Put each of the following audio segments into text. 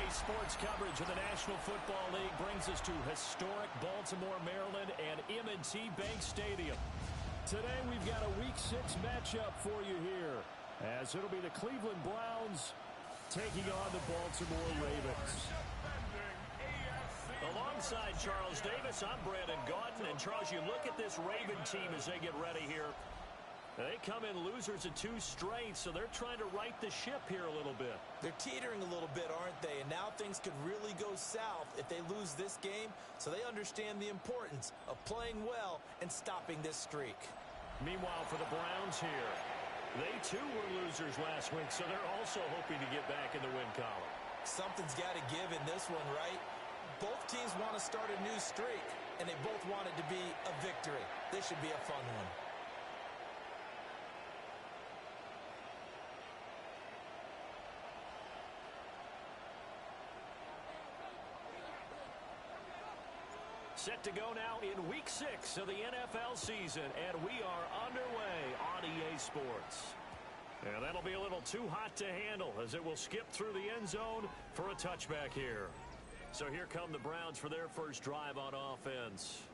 Today's sports coverage of the National Football League brings us to historic Baltimore, Maryland, and M&T Bank Stadium. Today we've got a Week 6 matchup for you here, as it'll be the Cleveland Browns taking on the Baltimore Ravens. Alongside Charles Davis, I'm Brandon Gaudin. And Charles, you look at this Raven team as they get ready here. They come in losers of 2 straight, so they're trying to right the ship here a little bit. They're teetering a little bit, aren't they? And now things could really go south if they lose this game, so they understand the importance of playing well and stopping this streak. Meanwhile, for the Browns here, they too were losers last week, so they're also hoping to get back in the win column. Something's got to give in this one, right? Both teams want to start a new streak, and they both want it to be a victory. This should be a fun one. Set to go now in Week 6 of the NFL season, and we are underway on EA Sports. And that'll be a little too hot to handle as it will skip through the end zone for a touchback here. So here come the Browns for their first drive on offense.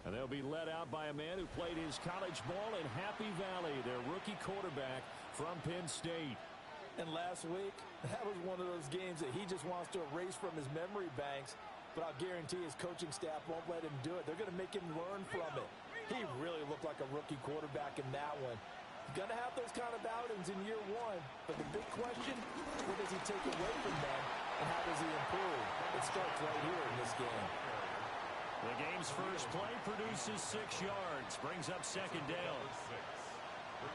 And they'll be led out by a man who played his college ball in Happy Valley, their rookie quarterback from Penn State. And last week, that was one of those games that he just wants to erase from his memory banks. But I'll guarantee his coaching staff won't let him do it. They're going to make him learn from it. He really looked like a rookie quarterback in that one. He's going to have those kind of outings in year 1. But the big question, what does he take away from them, and how does he improve? It starts right here in this game. The game's first play produces 6 yards, brings up second down.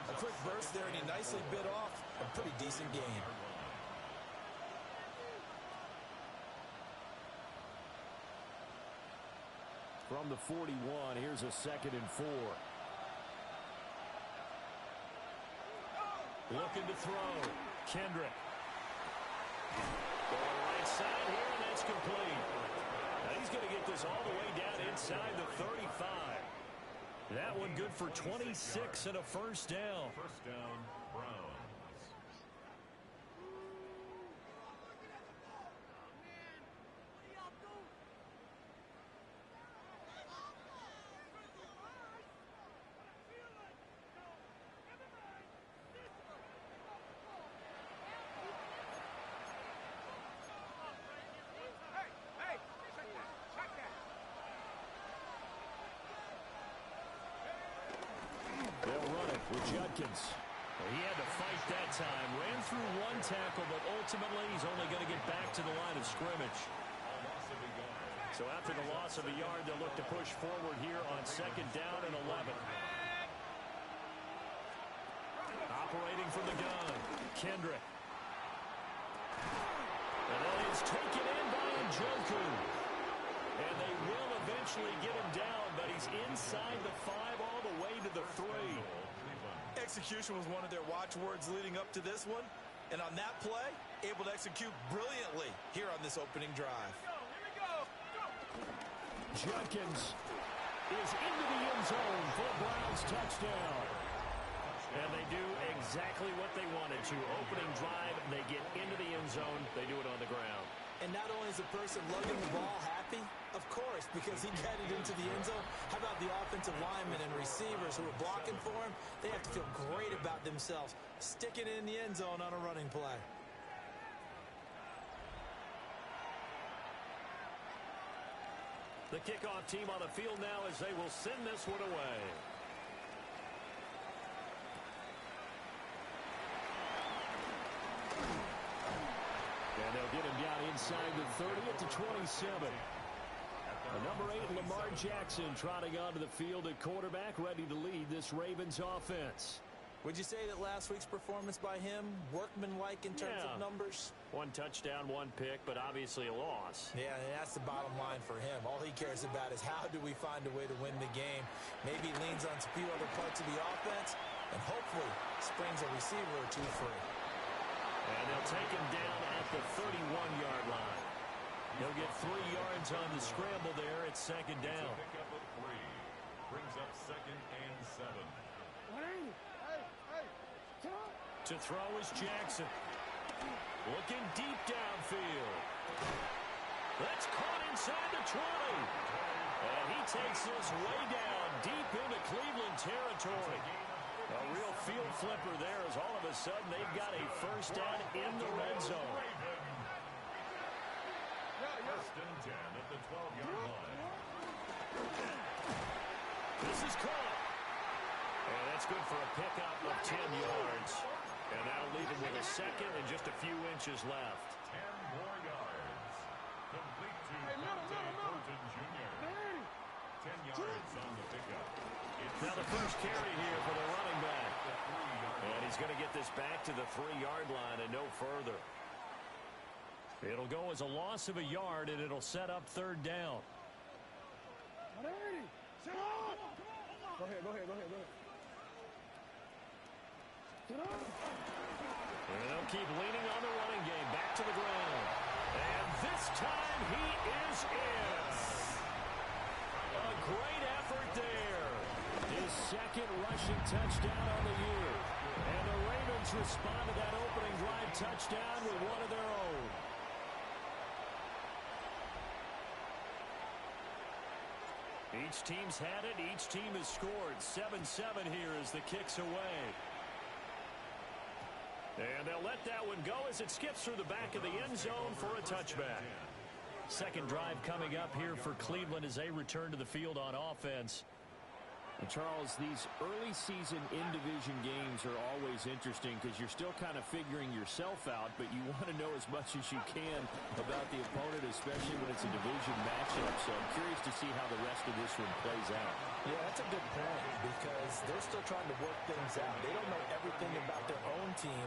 A quick burst there, and he nicely bit off a pretty decent game. From the 41, here's a 2nd and 4. Looking to throw. Kendrick. Going right side here, and that's complete. Now he's going to get this all the way down inside the 35. That one good for 26 and a first down. First down, Brownss. He had to fight that time. Ran through 1 tackle, but ultimately he's only going to get back to the line of scrimmage. So after the loss of a yard, they'll look to push forward here on 2nd down and 11. Operating from the gun, Kendrick. And then it's taken in by Njoku. And they will eventually get him down, but he's inside the 5 all the way to the 3. Execution was one of their watchwords leading up to this one. And on that play, able to execute brilliantly here on this opening drive. Judkins is into the end zone for a Browns touchdown. And they do exactly what they wanted to. Opening drive, they get into the end zone. They do it on the ground. And not only is the person lugging the ball happy, of course, because he got it into the end zone. How about the offensive linemen and receivers who are blocking for him? They have to feel great about themselves, sticking it in the end zone on a running play. The kickoff team on the field now as they will send this one away. And they'll get him down inside the 30 at the 27. Number 8, Lamar Jackson, trotting onto the field at quarterback, ready to lead this Ravens offense. Would you say that last week's performance by him, workmanlike in terms of numbers? 1 touchdown, 1 pick, but obviously a loss. Yeah, that's the bottom line for him. All he cares about is how do we find a way to win the game. Maybe he leans on a few other parts of the offense and hopefully springs a receiver or 2 free. And they'll take him down at the 31-yard line. He'll get 3 yards on the scramble there at 2nd down. Pick up of 3. Brings up 2nd and 7. To throw is Jackson. Looking deep downfield. That's caught inside the 20. And he takes this way down deep into Cleveland territory. A real field flipper there as all of a sudden they've got a first down in the red zone. First and 10 at the 12-yard line. This is caught. And that's good for a pickup of 10 yards. And that'll leave him with a second and just a few inches left. 10 more yards. Complete to Fulton Jr. 10 yards on the pickup. Now the first carry here for the running back. And he's going to get this back to the 3-yard line and no further. It'll go as a loss of a yard, and it'll set up third down. Go ahead. And they'll keep leaning on the running game. Back to the ground. And this time he is in. A great effort there. His second rushing touchdown on the year. And the Ravens respond to that opening drive touchdown with one of their own. Each team's had it. Each team has scored. 7-7 here as the kick's away. And they'll let that one go as it skips through the back of the end zone for a touchback. Second drive coming up here for Cleveland as they return to the field on offense. And Charles, these early season in-division games are always interesting because you're still kind of figuring yourself out, but you want to know as much as you can about the opponent, especially when it's a division matchup. So I'm curious to see how the rest of this one plays out. Yeah, that's a good point because they're still trying to work things out. They don't know everything about their own team,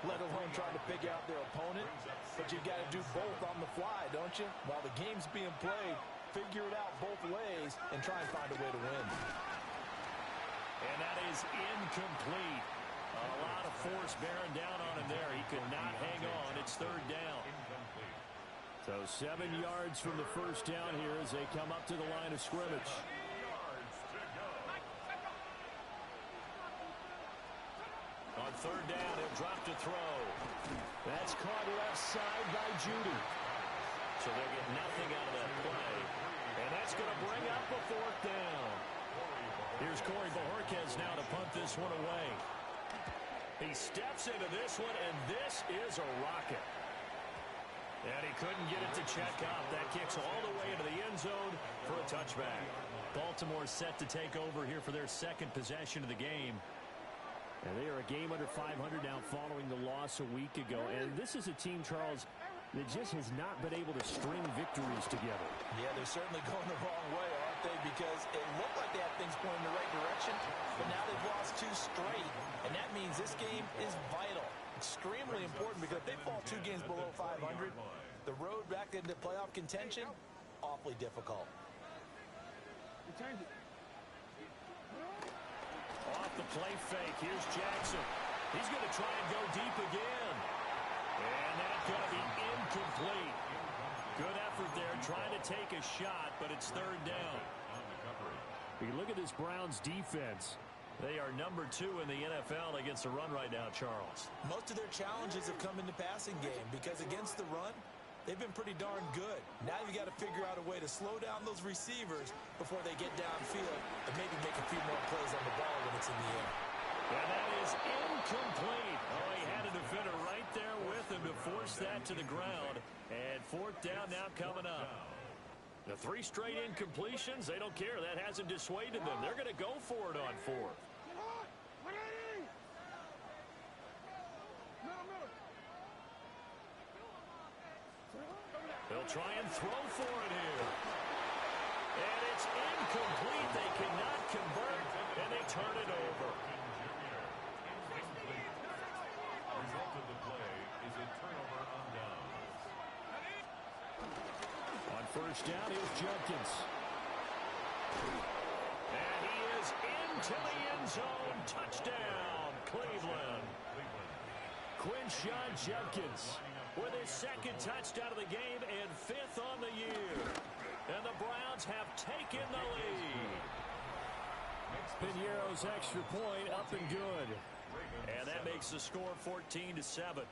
let alone trying to figure out their opponent. But you got to do both on the fly, don't you? While the game's being played, figure it out both ways and try and find a way to win. And that is incomplete. A lot of force bearing down on him there. He could not hang on. It's third down. So 7 yards from the first down here as they come up to the line of scrimmage. On third down, he'll drop to throw. That's caught left side by Judy. So they'll get nothing out of that play. And that's going to bring up a fourth down. Here's Corey Bojorquez now to punt this one away. He steps into this one, and this is a rocket. And he couldn't get it to check up. That kicks all the way into the end zone for a touchback. Baltimore set to take over here for their second possession of the game. And they are a game under 500 now following the loss a week ago. And this is a team, Charles, that just has not been able to string victories together. Yeah, they're certainly going the wrong way, aren't they? Because it looked like they had things pointing in the right direction, but now they've lost 2 straight. And that means this game is vital. Extremely important because if they fall 2 games below 500, the road back into playoff contention, awfully difficult. Off the play fake, here's Jackson. He's going to try and go deep again. And that's going to be incomplete. Good effort there, trying to take a shot, but it's third down. You look at this Browns defense. They are number 2 in the NFL against the run right now, Charles. Most of their challenges have come in the passing game because against the run, they've been pretty darn good. Now you got to figure out a way to slow down those receivers before they get downfield and maybe make a few more plays on the ball when it's in the air. And that is incomplete. Oh, he had a defender right there with him to force that to the ground. And fourth down now coming up. The 3 straight incompletions, they don't care. That hasn't dissuaded them. They're going to go for it on fourth. They'll try and throw for it here. And it's incomplete. They cannot convert, and they turn it over. Result of the play is a turnover on down. On first down, here's Judkins. And he is into the end zone. Touchdown, Cleveland. Quinshon Judkins with his second touchdown of the game and 5th on the year. And the Browns have taken the lead. Pinheiro's extra point up and good. And that makes the score 14-7.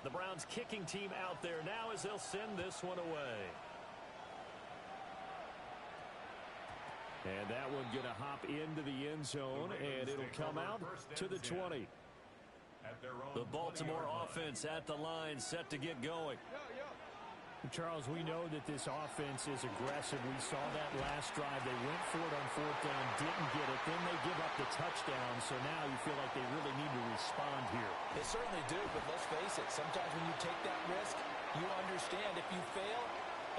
The Browns kicking team out there now as they'll send this one away. And that one going to hop into the end zone, and it'll come out to the 20. The Baltimore offense at the line, set to get going. Charles, we know that this offense is aggressive. We saw that last drive. They went for it on fourth down, didn't get it. Then they give up the touchdown, so now you feel like they really need to respond here. They certainly do, but let's face it, sometimes when you take that risk, you understand if you fail,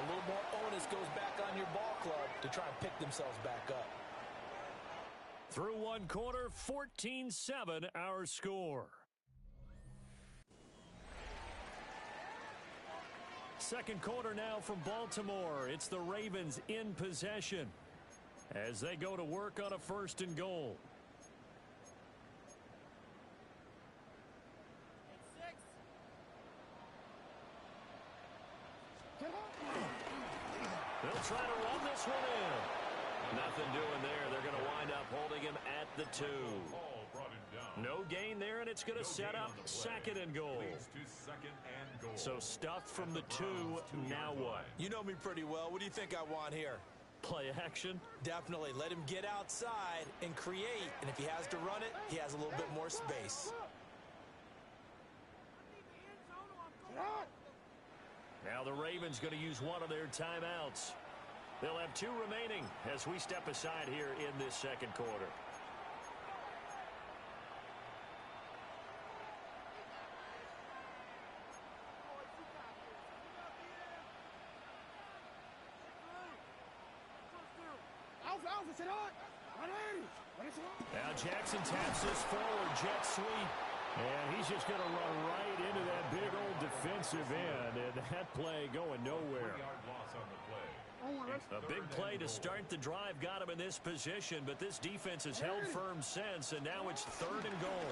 a little more onus goes back on your ball club to try and pick themselves back up. Through one quarter, 14-7 our score. Second quarter now from Baltimore. It's the Ravens in possession as they go to work on a 1st and goal. They'll try to run this one in. Nothing doing there. They're going to wind up holding him at the 2. No gain there, and it's going to set up 2nd and goal. So stuffed from the 2, now what? You know me pretty well. What do you think I want here? Play action? Definitely. Let him get outside and create, and if he has to run it, he has a little bit more space. Now the Ravens going to use one of their timeouts. They'll have 2 remaining as we step aside here in this second quarter. Now Jackson taps this forward, jet sweep. And he's just going to run right into that big old defensive end. And that play going nowhere. A big play to start the drive got him in this position, but this defense has held firm since, and now it's 3rd and goal.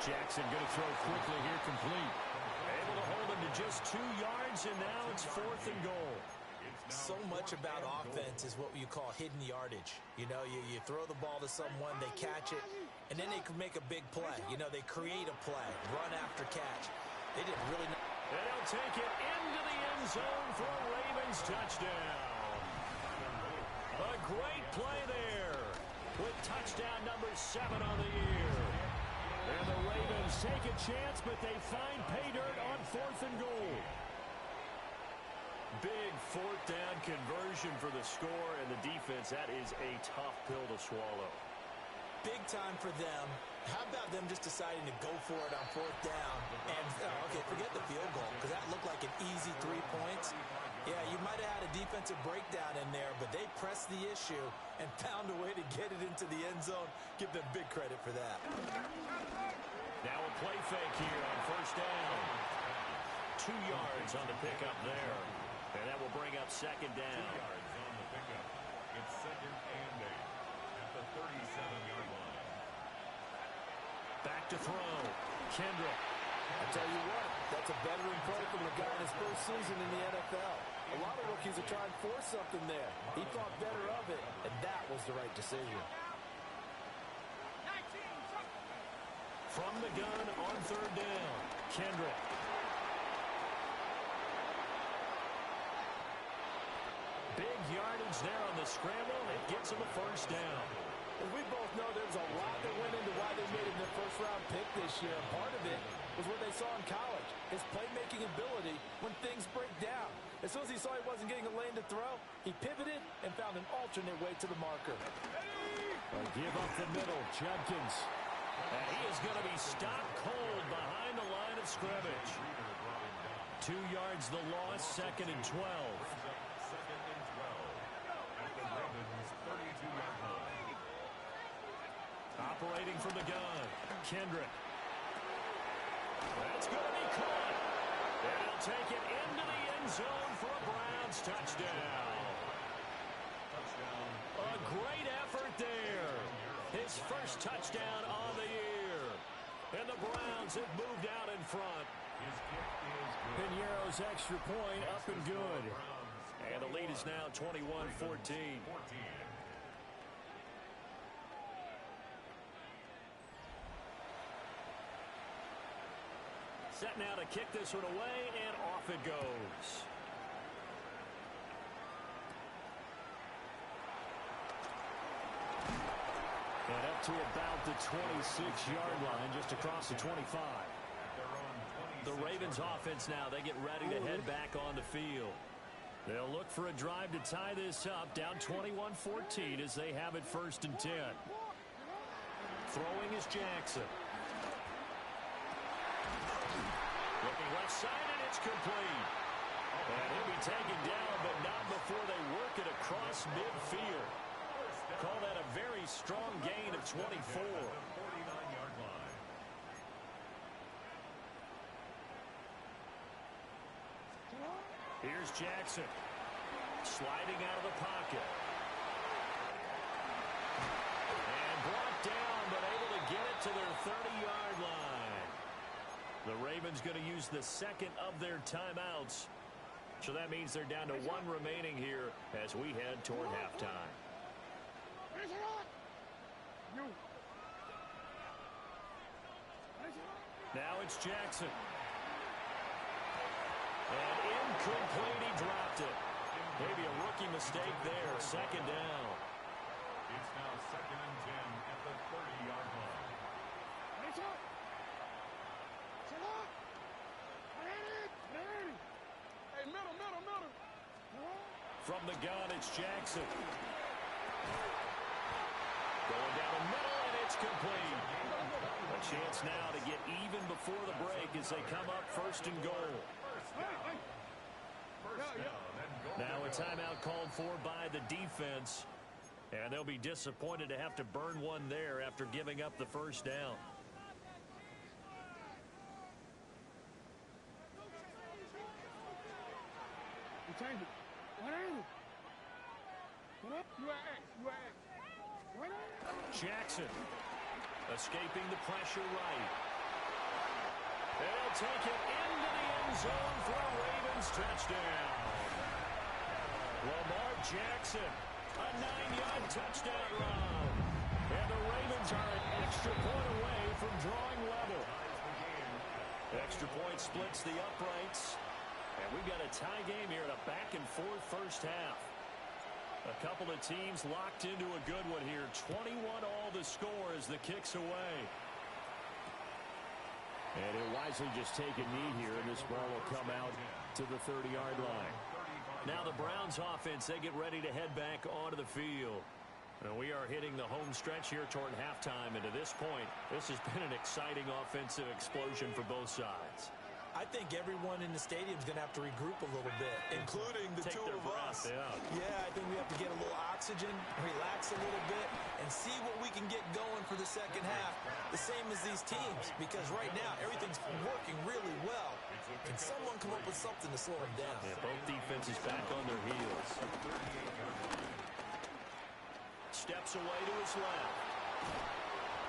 Jackson going to throw quickly here, complete. Able to hold him to just 2 yards, and now it's 4th and goal. So much about offense is what you call hidden yardage. You know, you throw the ball to someone, they catch it, and then they can make a big play. You know, they create a play, run after catch. They didn't really know. And he'll take it into the end zone for a Ravens touchdown. A great play there with touchdown number 7 on the year. And the Ravens take a chance, but they find pay dirt on 4th and goal. Big 4th down conversion for the score, and the defense, that is a tough pill to swallow. Big time for them. How about them just deciding to go for it on 4th down? And, okay, forget the field goal, because that looked like an easy 3 points. Yeah, you might have had a defensive breakdown in there, but they pressed the issue and found a way to get it into the end zone. Give them big credit for that. Now a play fake here on 1st down. 2 yards on the pickup there. And that will bring up 2nd down. 2 yards on the pickup. It's 2nd and 8 at the 37-yard line. Back to throw. Kendrick. I tell you what, that's a veteran play from the guy in his first season in the NFL. A lot of rookies are trying to force something there. He thought better of it, and that was the right decision. From the gun on 3rd down. Kendrick. Big yardage there on the scramble, and it gets him a 1st down. As we both know, there was a lot that went into why they made him their 1st-round pick this year. And part of it was what they saw in college, his playmaking ability when things break down. As soon as he saw he wasn't getting a lane to throw, he pivoted and found an alternate way to the marker. Give up the middle, Judkins. And he is going to be stopped cold behind the line of scrimmage. 2 yards the loss, 2nd and 12. Operating from the gun, Kendrick. That's going to be caught. And he'll take it into the end zone for a Browns touchdown. A great effort there. His 1st touchdown on the year. And the Browns have moved out in front. Piñeiro's extra point up and good. And the lead is now 21-14. set now to kick this one away, and off it goes. And up to about the 26-yard line, just across the 25. The Ravens offense now, they get ready to head back on the field. They'll look for a drive to tie this up, down 21-14 as they have it 1st and 10. Throwing is Jackson. Looking left side, and it's complete. And he'll be taken down, but not before they work it across midfield. Call that a very strong gain of 24. Here's Jackson. Sliding out of the pocket. And brought down, but able to get it to their 30-yard line. The Ravens going to use the second of their timeouts. So that means they're down to 1 remaining here as we head toward halftime. Now it's Jackson. And incomplete, he dropped it. Maybe a rookie mistake there. 2nd down. It's now 2nd and 10 at the 30-yard line. From the gun, it's Jackson. Going down the middle, and it's complete. A chance now to get even before the break as they come up 1st and goal. Now a timeout called for by the defense. And they'll be disappointed to have to burn one there after giving up the 1st down. Jackson escaping the pressure right. They'll take it into the end zone for a Ravens touchdown. Lamar Jackson, a 9-yard touchdown run. And the Ravens are an extra point away from drawing level. Extra point splits the uprights. And we've got a tie game here in a back-and-forth 1st half. A couple of teams locked into a good one here. 21-all the score as the kick's away. And he'll wisely just take a knee here, and this ball will come out to the 30-yard line. Now the Browns offense, they get ready to head back onto the field. And we are hitting the home stretch here toward halftime. And to this point, this has been an exciting offensive explosion for both sides. I think everyone in the stadium is going to have to regroup a little bit, including the two of us. Yeah, I think we have to get a little oxygen, relax a little bit, and see what we can get going for the 2nd half, the same as these teams, because right now everything's working really well. Can someone come up with something to slow them down? Yeah, both defenses back on their heels. Steps away to his left.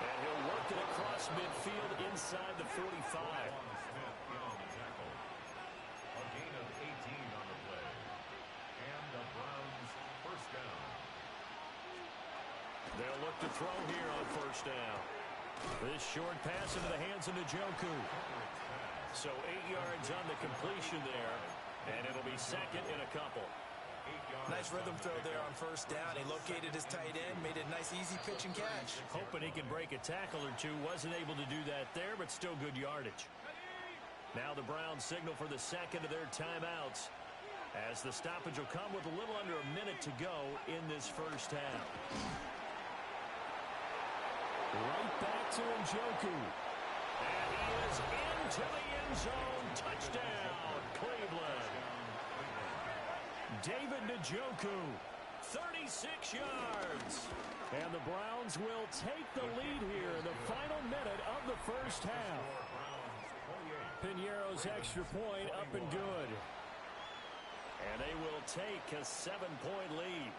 And he'll work it across midfield inside the 45. They'll look to throw here on 1st down. This short pass into the hands of Njoku. So 8 yards on the completion there, and it'll be 2nd and a couple. Nice rhythm throw there on 1st down. He located his tight end, made a nice easy pitch and catch. Hoping he can break a tackle or two. Wasn't able to do that there, but still good yardage. Now the Browns signal for the 2nd of their timeouts, as the stoppage will come with a little under a minute to go in this 1st half. Right back to Njoku. And he is into the end zone. Touchdown, Cleveland. David Njoku, 36 yards. And the Browns will take the lead here in the final minute of the 1st half. Piñeiro's extra point up and good. And they will take a 7-point lead.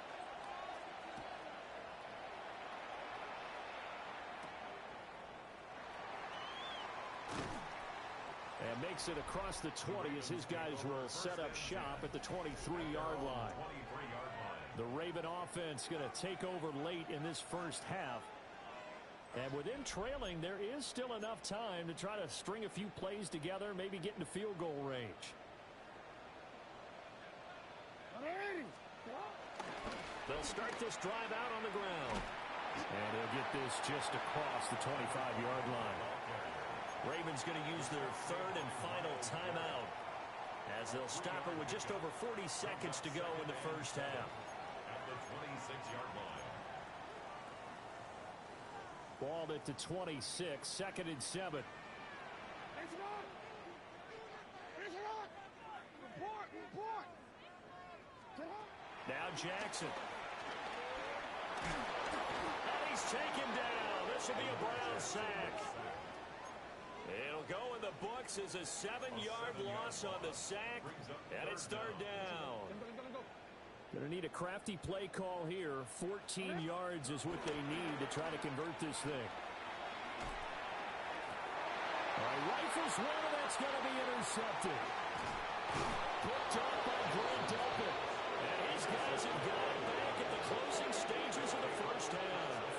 And makes it across the 20 as his guys will set up shop at the 23-yard line. The Raven offense going to take over late in this 1st half. And with them trailing, there is still enough time to try to string a few plays together, maybe get into field goal range. They'll start this drive out on the ground. And he'll get this just across the 25-yard line. Ravens going to use their third and final timeout as they'll stop it with just over 40 seconds to go in the first half. At the 26-yard line. Ball at the 26, 2nd and 7. Now Jackson. And he's taken down. This will be a Brownss sack. It'll go in the books as a 7-yard loss on the sack, and it's third down. Going to need a crafty play call here. 14 yards is what they need to try to convert this thing. All right, rifles one, and that's going to be intercepted. Picked up by Grant Delpit. And his guys have got it back at the closing stages of the first half.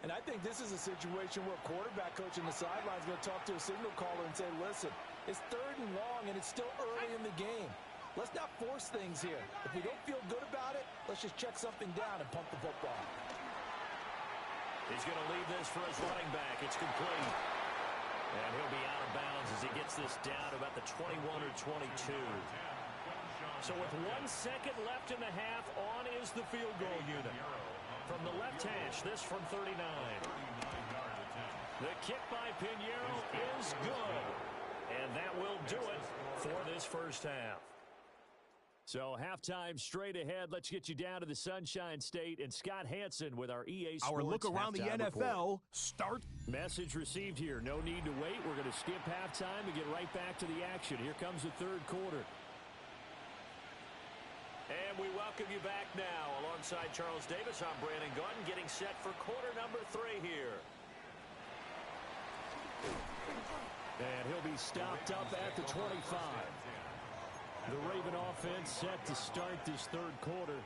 And I think this is a situation where quarterback coach on the sideline is going to talk to a signal caller and say, listen, it's 3rd and long, and it's still early in the game. Let's not force things here. If we don't feel good about it, let's just check something down and pump the football. He's going to leave this for his running back. It's complete. And he'll be out of bounds as he gets this down to about the 21 or 22. So with 1 second left in the half, on is the field goal unit. From the left hash, this from 39. The kick by Pinheiro is good. And that will do it for this first half. So halftime straight ahead. Let's get you down to the Sunshine State and Scott Hansen with our EA Sports. Our look around the NFL start. Message received here. No need to wait. We're going to skip halftime and get right back to the action. Here comes the third quarter. And we welcome you back now. Alongside Charles Davis, I'm Brandon Gordon, getting set for quarter number 3 here. And he'll be stopped up at the 25. The Raven offense set to start this third quarter.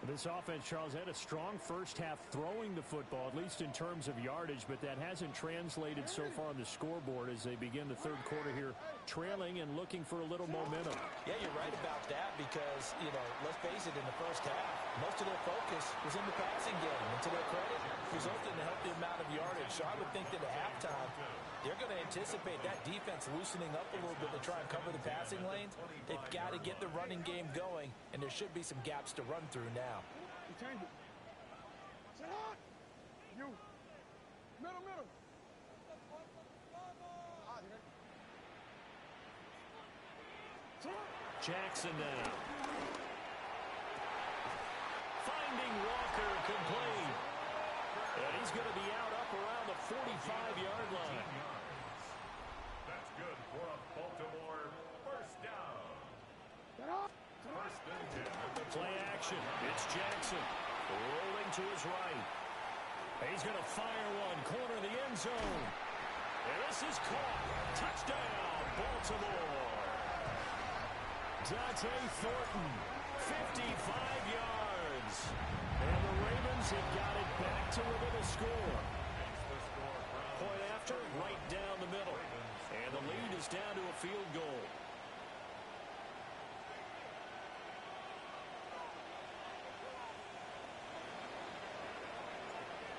This offense, Charles, had a strong first half throwing the football, at least in terms of yardage, but that hasn't translated so far on the scoreboard as they begin the third quarter here, trailing and looking for a little momentum. Yeah, you're right about that because, let's face it, in the first half, most of their focus was in the passing game. And to their credit, resulted in a healthy amount of yardage. So I would think that at halftime, they're going to anticipate that defense loosening up a little bit to try and cover the passing lanes. They've got to get the running game going, and there should be some gaps to run through now. Jackson now. Finding Walker complete. And he's going to be out up around the 45-yard line. That's good for a Baltimore first down. First and 10. Play action. It's Jackson rolling to his right. He's going to fire one. Corner of the end zone. And this is caught. Touchdown, Baltimore. Dante Thornton, 55 yards. And the Ravens have got it back to within a score. Point after, right down the middle. And the lead is down to a field goal.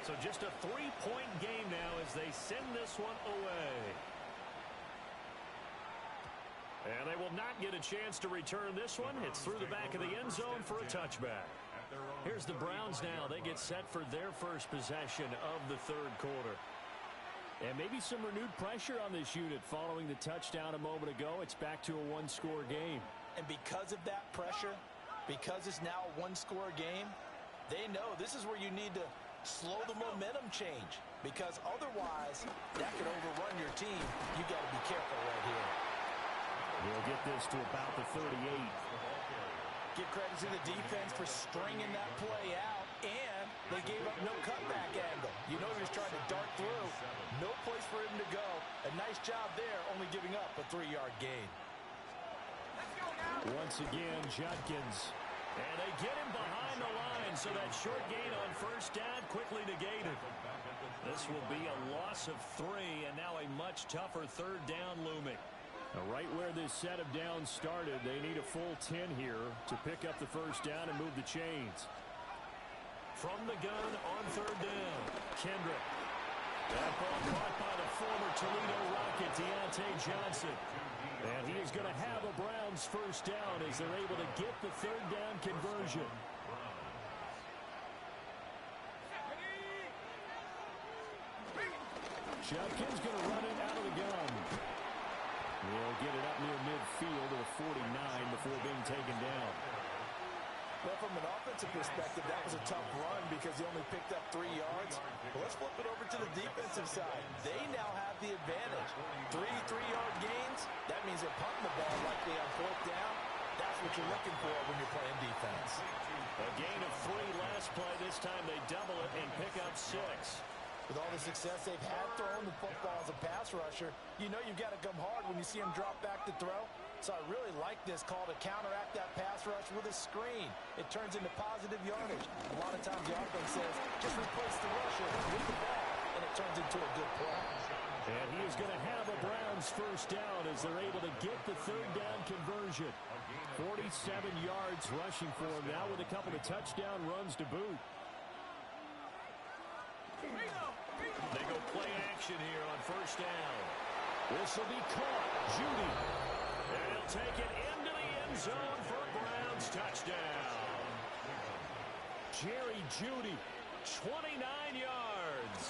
So just a 3-point game now as they send this one away. And they will not get a chance to return this one. It's through the back of the end zone for a touchback. Here's the Browns now. They get set for their first possession of the third quarter. And maybe some renewed pressure on this unit following the touchdown a moment ago. It's back to a one-score game. And because of that pressure, because it's now a one-score game, they know this is where you need to slow the momentum change. Because otherwise, that could overrun your team. You got to be careful right here. We'll get this to about the 38. Give credit to the defense for stringing that play out, and they gave up no cutback angle. You know he was trying to dart through. No place for him to go. A nice job there, only giving up a 3-yard gain. Let's go now. Once again, Judkins. And they get him behind the line, so that short gain on first down quickly negated. This will be a loss of 3, and now a much tougher third down looming. Now, right where this set of downs started, they need a full 10 here to pick up the first down and move the chains. From the gun on third down, Kendrick. That ball caught by the former Toledo Rocket, Deontay Johnson. And he is going to have a Browns first down as they're able to get the third down conversion. Judkins going to run it out of the gun. He'll get it up near midfield to the 49 before being taken down. Well, from an offensive perspective, that was a tough run because he only picked up 3 yards. But let's flip it over to the defensive side. They now have the advantage. 3 3-yard gains, that means they're punting the ball likely on fourth down. That's what you're looking for when you're playing defense. A gain of 3 last play. This time they double it and pick up 6. With all the success they've had throwing the football as a pass rusher, you know you've got to come hard when you see him drop back to throw. So I really like this call to counteract that pass rush with a screen. It turns into positive yardage. A lot of times the offense says, just replace the rusher with the ball, and it turns into a good play. And he is going to have a Browns first down as they're able to get the third down conversion. 47 yards rushing for him now with a couple of touchdown runs to boot. They go play action here on first down. This will be caught. Judy. And he'll take it into the end zone for a Browns touchdown. Jerry Judy. 29 yards.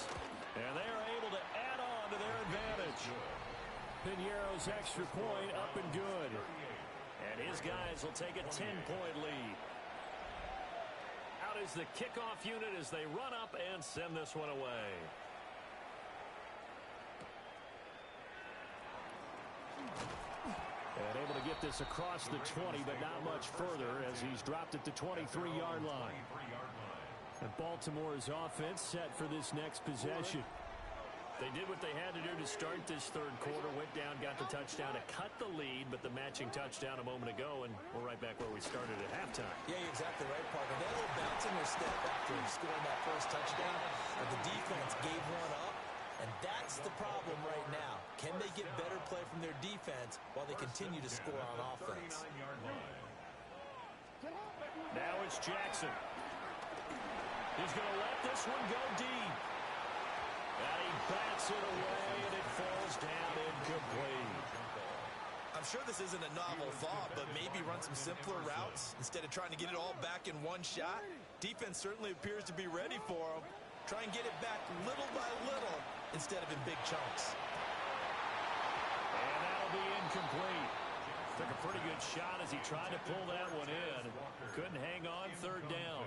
And they are able to add on to their advantage. Piñeiro's extra point up and good. And his guys will take a 10-point lead. Out is the kickoff unit as they run up and send this one away. And able to get this across the 20, but not much further as he's dropped at the 23-yard line. And Baltimore's offense set for this next possession. They did what they had to do to start this third quarter. Went down, got the touchdown to cut the lead, but the matching touchdown a moment ago, and we're right back where we started at halftime. Yeah, you're exactly right, partner. They had a little bounce in their step after scoring that first touchdown, but the defense gave one up, and that's the problem right now. Can they get better play from their defense while they continue to score on offense? Now it's Jackson. He's going to let this one go deep. And he bats it away, and it falls down incomplete. I'm sure this isn't a novel thought, but maybe run some simpler routes instead of trying to get it all back in one shot. Defense certainly appears to be ready for him. Try and get it back little by little instead of in big chunks. And that'll be incomplete. Took a pretty good shot as he tried to pull that one in. Couldn't hang on third down.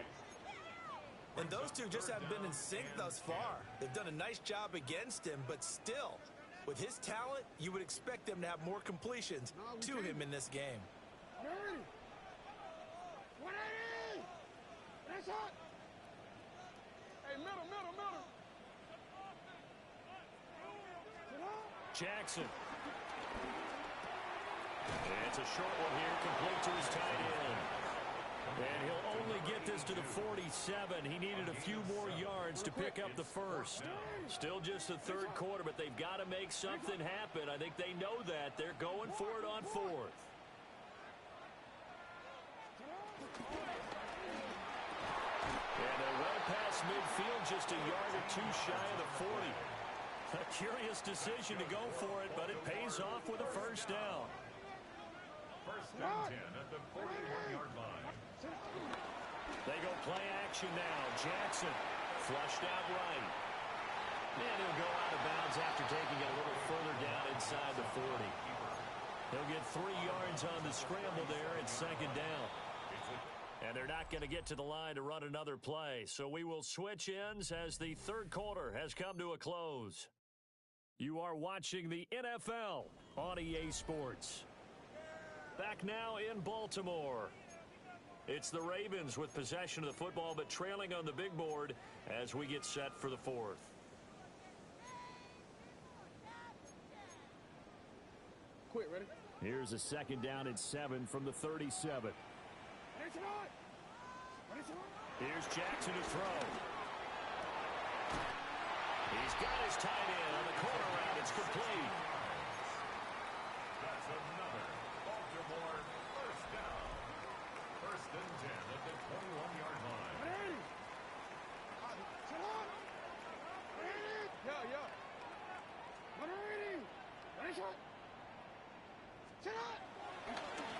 And those two just haven't been in sync thus far. They've done a nice job against him, but still, with his talent, you would expect them to have more completions to him in this game. 180! That's hot! Hey, middle. Jackson. It's a short one here, complete to his tight end. And he'll only get this to the 47. He needed a few more yards to pick up the first. Still just the third quarter, but they've got to make something happen. I think they know that. They're going for it on fourth. And they're well past midfield, just a yard or two shy of the 40. A curious decision to go for it, but it pays off with a first down. First and 10 at the 41-yard line. They go play action now. Jackson flushed out right. And he'll go out of bounds after taking it a little further down inside the 40. He'll get 3 yards on the scramble there at second down. And they're not going to get to the line to run another play. So we will switch ends as the third quarter has come to a close. You are watching the NFL on EA Sports. Back now in Baltimore. It's the Ravens with possession of the football, but trailing on the big board as we get set for the fourth. Quick, ready? Here's a 2nd down and 7 from the 37. Here's Jackson to throw. He's got his tight end on the corner route. It's complete. That's another Baltimore first down. 1st and 10 at the 21-yard line.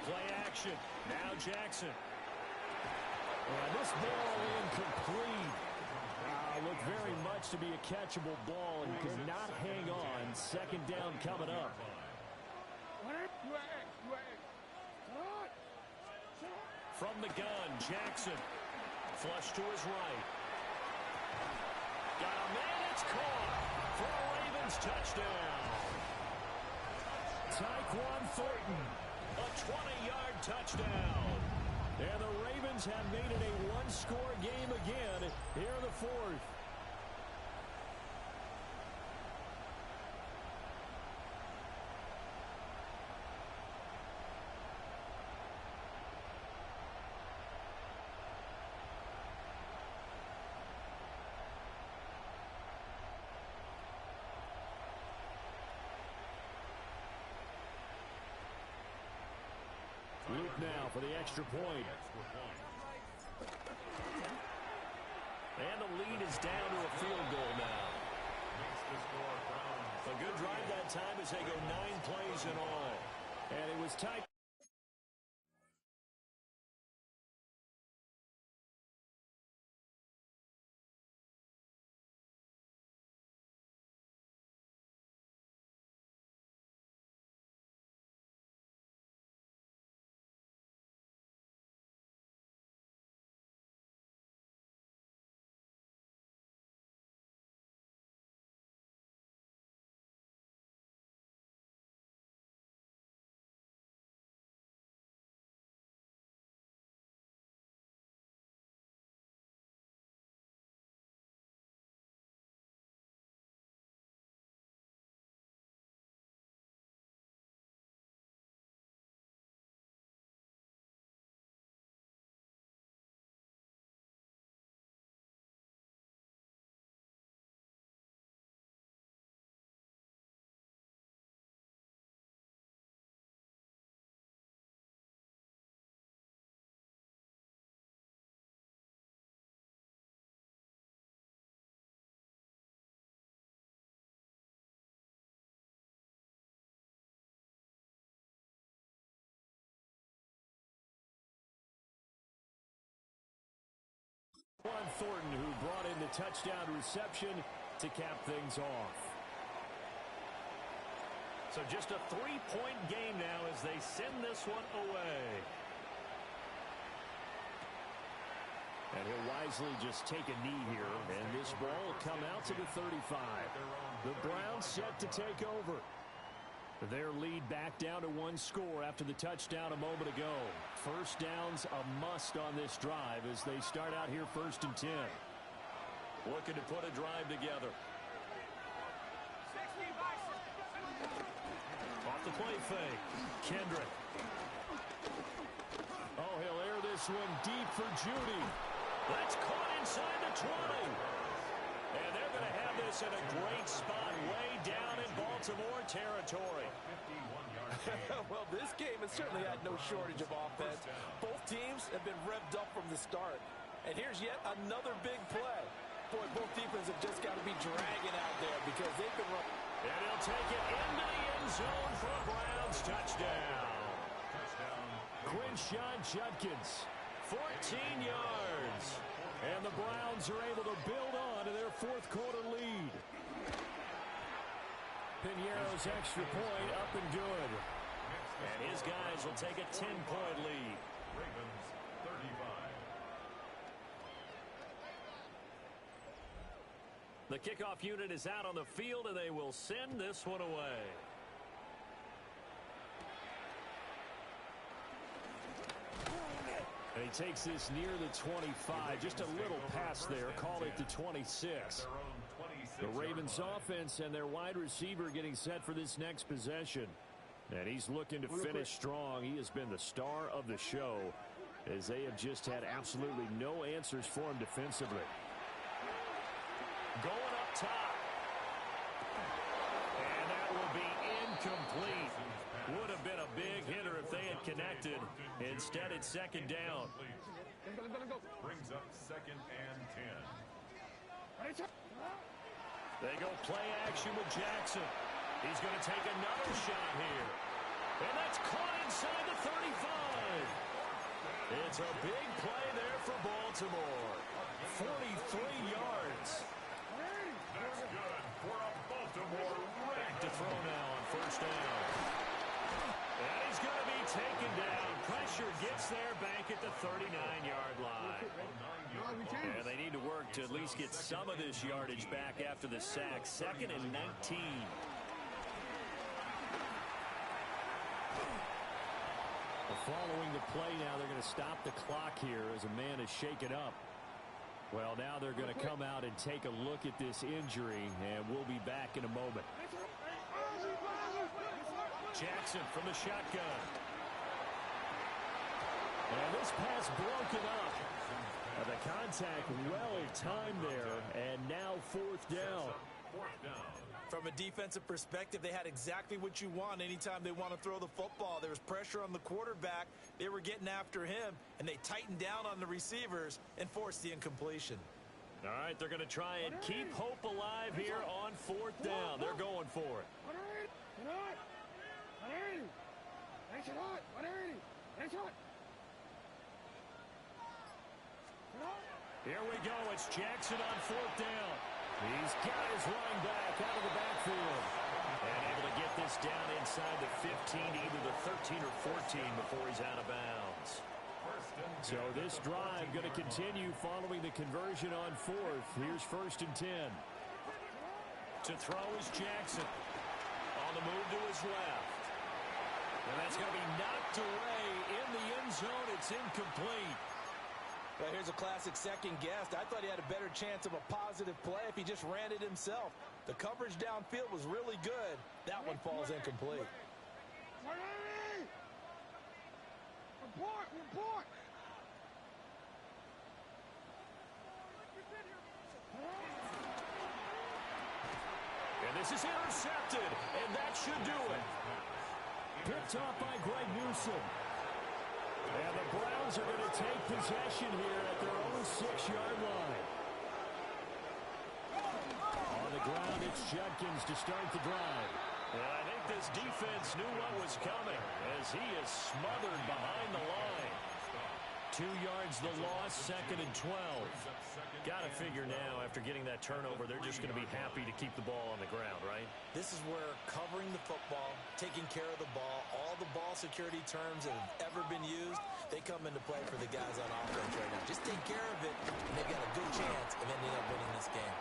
Play action. Now Jackson. This ball incomplete. Looked very much to be a catchable ball and could not hang on. 2nd down coming up. From the gun, Jackson. Flush to his right. Got a man, it's caught for a Ravens touchdown. Tyquan Thornton. A 20-yard touchdown. And the Ravens have made it a one-score game again here in the 4th. Luke now for the extra point. And the lead is down to a field goal now. A good drive that time as they go 9 plays in all. And it was tight. Thornton, who brought in the touchdown reception to cap things off. So just a 3-point game now as they send this one away. And he'll wisely just take a knee here, and this ball will come out to the 35. The Browns set to take over. Their lead back down to 1 score after the touchdown a moment ago. First down's a must on this drive as they start out here 1st and 10. Looking to put a drive together. Off the play fake. Kendrick. Oh, he'll air this one deep for Judy. That's caught inside the 20. And they're going to have this in a great spot way down in Baltimore territory. Well, this game has certainly had no shortage of offense. Both teams have been revved up from the start. And here's yet another big play. Boy, both defenses have just got to be dragging out there because they've been running. And he'll take it into the end zone for a Browns touchdown. Quinshon Judkins. 14 yards. And the Browns are able to build on to their 4th quarter lead. Piñeiro's extra point up and good. And his guys will take a 10-point lead. Ravens 35. The kickoff unit is out on the field, and they will send this one away. And he takes this near the 25. Just a little pass there. Call it the 26. The Ravens offense and their wide receiver getting set for this next possession. And he's looking to finish strong. He has been the star of the show as they have just had absolutely no answers for him defensively. Going up top. And that will be incomplete. Would have been a big hitter if they had connected. Instead, it's second down. Brings up 2nd and 10. They go play action with Jackson. He's going to take another shot here. And that's caught inside the 35. It's a big play there for Baltimore. 43 yards. That's good for a Baltimore Ravens. Back to throw now on first down. And he's going to be taken down. Pressure gets there back at the 39-yard line. And they need to work to at least get some of this yardage back after the sack. 2nd and 19. Following the play now, they're going to stop the clock here as a man is shaken up. Well, now they're going to come out and take a look at this injury, and we'll be back in a moment. Jackson from the shotgun. And this pass broken up. The contact well timed there, and now 4th down. From a defensive perspective, they had exactly what you want anytime they want to throw the football. There was pressure on the quarterback. They were getting after him, and they tightened down on the receivers and forced the incompletion. All right, they're going to try and keep hope alive here on 4th down. They're going for it. Here we go. It's Jackson on 4th down. He's got his running back out of the backfield. And able to get this down inside the 15, either the 13 or 14 before he's out of bounds. So this drive going to continue following the conversion on 4th. Here's 1st and 10. To throw is Jackson. On the move to his left. And that's going to be knocked away in the end zone. It's incomplete. Well, here's a classic second guess. I thought he had a better chance of a positive play if he just ran it himself. The coverage downfield was really good. That one falls incomplete. Report! And this is intercepted, and that should do it. Picked off by Greg Newsome. And the Browns are going to take possession here at their own 6-yard line. On the ground, it's Judkins to start the drive. And I think this defense knew what was coming as he is smothered behind the line. 2 yards the loss, 2nd and 12. Got to figure now, after getting that turnover, they're just going to be happy to keep the ball on the ground, right? This is where covering the football, taking care of the ball, all the ball security terms that have ever been used, they come into play for the guys on offense right now. Just take care of it, and they've got a good chance of ending up winning this game.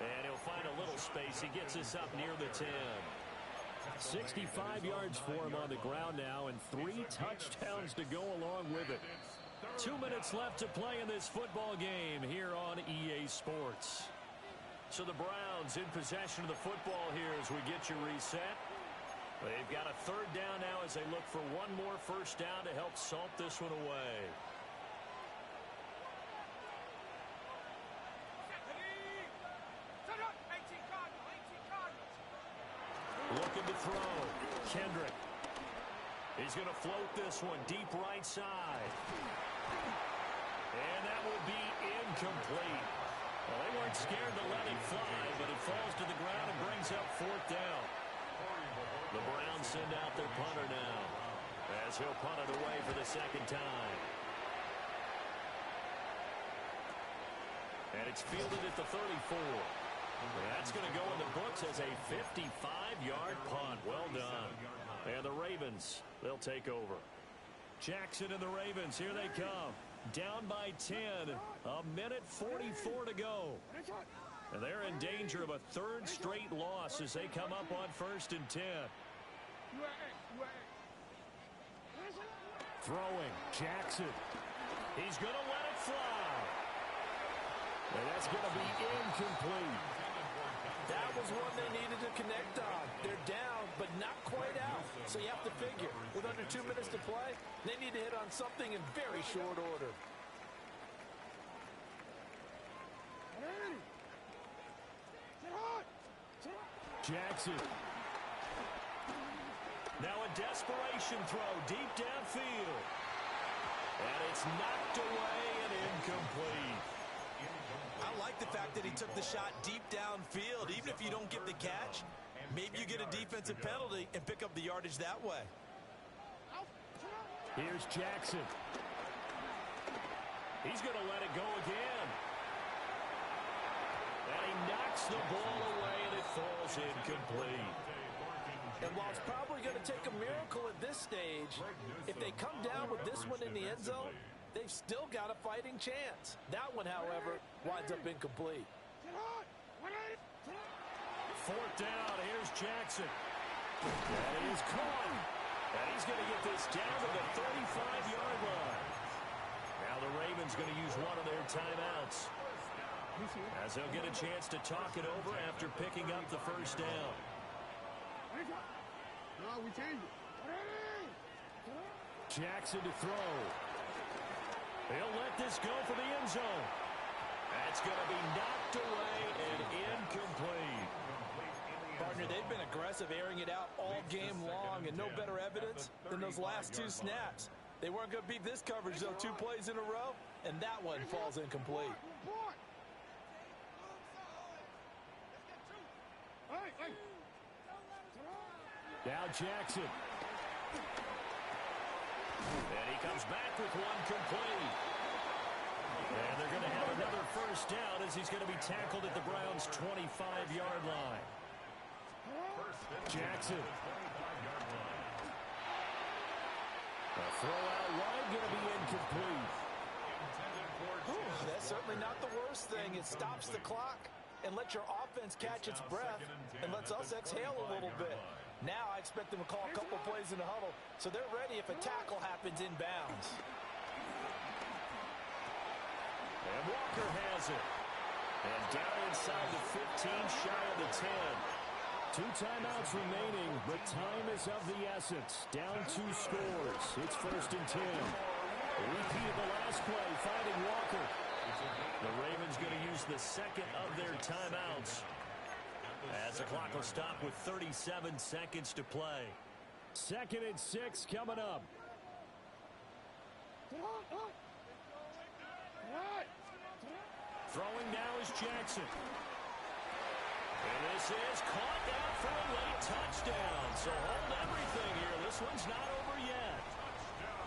And he'll find a little space. He gets us up near the 10. 65 yards for him on the ground now, and 3 touchdowns to go along with it. 2 minutes left to play in this football game here on EA Sports. So the Browns in possession of the football here as we get you reset. They've got a 3rd down now as they look for one more 1st down to help salt this one away. Looking to throw. Kendrick. He's going to float this one deep right side. And that will be incomplete. Well, they weren't scared to let it fly, but it falls to the ground and brings up 4th down. The Browns send out their punter now as he'll punt it away for the 2nd time. And it's fielded at the 34. That's going to go in the books as a 55-yard punt. Well done. And the Ravens, they'll take over. Jackson and the Ravens, here they come. Down by 10. A minute 44 to go. And they're in danger of a 3rd straight loss as they come up on 1st and 10. Throwing, Jackson. He's going to let it fly. And that's going to be incomplete. That was one they needed to connect on. They're down, but not quite out. So you have to figure, with under 2 minutes to play, they need to hit on something in very short order. Jackson. Now a desperation throw deep downfield. And it's knocked away and incomplete. I like the fact that he took the shot deep downfield. Even if you don't get the catch, maybe you get a defensive penalty and pick up the yardage that way. Here's Jackson. He's going to let it go again. And he knocks the ball away, and it falls incomplete. And while it's probably going to take a miracle at this stage, if they come down with this one in the end zone, they've still got a fighting chance. That one, however, winds up incomplete. Fourth down, here's Jackson. That is caught. And he's going to get this down to the 35-yard line. Now the Ravens going to use one of their timeouts, as they'll get a chance to talk it over after picking up the first down. No, we changed it. Jackson to throw. He'll let this go for the end zone. That's going to be knocked away and incomplete. Partner, they've been aggressive, airing it out all game long, and no better evidence than those last 2 snaps. They weren't going to beat this coverage, though, 2 plays in a row, and that one falls incomplete. Now Jackson. And he comes back with one complete. And they're going to have another first down as he's going to be tackled at the Browns' 25-yard line. Jackson. A throw out wide going to be incomplete. That's certainly not the worst thing. It stops the clock and lets your offense catch its breath and lets us exhale a little bit. Now I expect them to call a couple plays in the huddle, so they're ready if a tackle happens inbounds. And Walker has it. And down inside the 15, shy of the 10. 2 timeouts remaining, but time is of the essence. Down 2 scores. It's 1st and 10. A repeat of the last play, finding Walker. The Ravens going to use the second of their timeouts, as the clock will stop with 37 seconds to play. 2nd and 6 coming up. Throwing now is Jackson. And this is caught down for a late touchdown. So hold everything here. This one's not over yet.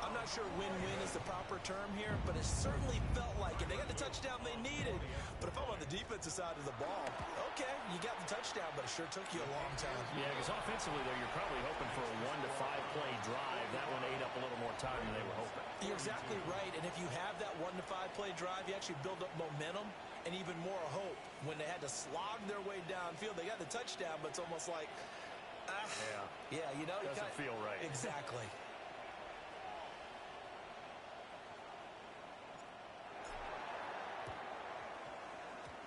I'm not sure win-win is the proper term here, but it certainly felt like it. They got the touchdown they needed. But if I'm on the defensive side of the ball, okay, you got the touchdown, but it sure took you a long time. Yeah, because offensively, though, you're probably hoping for a 1 to 5 play drive. That one ate up a little more time than they were hoping. You're exactly right, and if you have that 1 to 5 play drive, you actually build up momentum and even more hope. When they had to slog their way downfield, they got the touchdown, but it's almost like, yeah, you know, doesn't feel right. Exactly.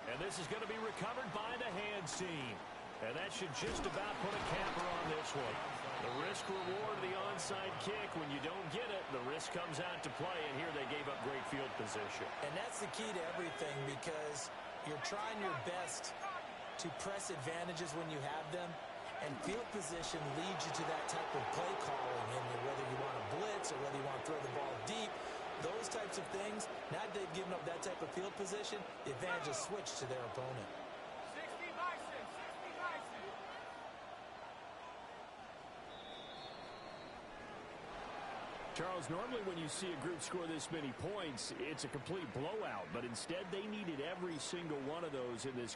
And this is going to be recovered by the hands team. And that should just about put a capper on this one. The risk-reward of the onside kick, when you don't get it, the risk comes out to play, and here they gave up great field position. And that's the key to everything, because you're trying your best to press advantages when you have them, and field position leads you to that type of play calling, and whether you want to blitz or whether you want to throw the ball deep, those types of things. Now that they've given up that type of field position, the advantage is switched to their opponent. Charles, normally when you see a group score this many points, it's a complete blowout, but instead they needed every single one of those in this